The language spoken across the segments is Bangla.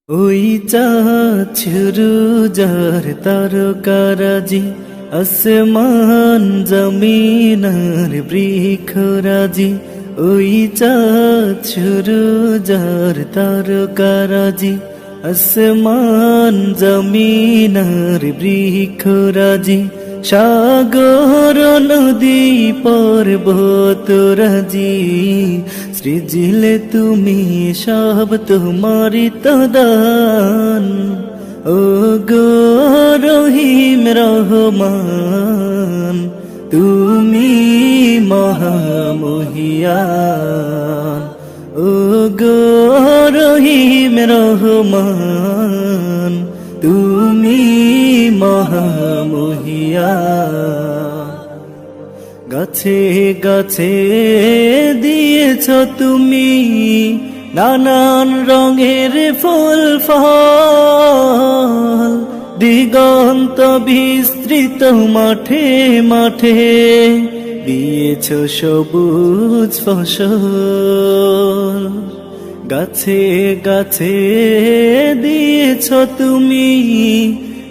ওই চাঁদ শুরু যার তারকারাজি, আসমান জমিনার বৃক্ষরাজি। ওই চাঁদ শুরু যার তারকারাজি, আসমান জমিনার বৃক্ষরাজি। সাগর নদী পর্বতরাজি, সৃজিলে তুমি সব তোমারি তো দান। ও গো রহিম রহমান, তুমি মহামহিয়ান। ও গো রহিম রহমান, তুমি মহামহিয়ান। গাছে গাছে দিয়েছ তুমি নানান রঙের ফুল ফল, দিগন্ত বিস্তৃত মাঠে মাঠে দিয়েছ সবুজ ফসল। গাছে গাছে দিয়েছ তুমি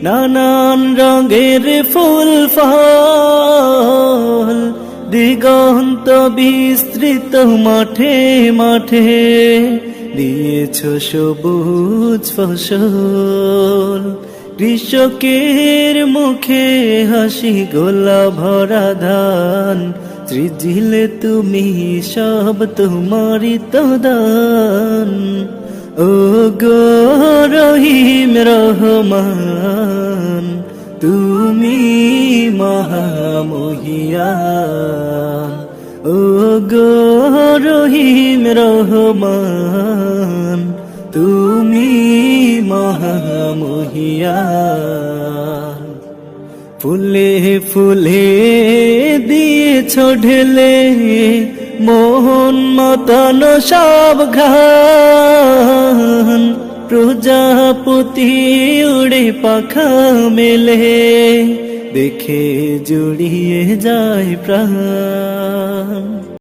নানান রঙের ফুল ফল, দিগন্ত বিস্তৃত মাঠে মাঠে দিয়েছ সবুজ ফসল। কৃষকের মুখে হাসি গোলা ভরা ধান, সৃজিলে তুমি সব তোমারি তো দান। ও গো রহিম রহমান, তুমি মহামহিয়ান। ও গো রহিম রহমান, তুমি মহামহিয়ান। ফুলে ফুলে দিয়েছ ঢেলে মোহন মতন সব ঘান, প্রজাপতি উড়ে পাখা মেলে দেখে জুড়িয়ে যায় প্রাণ।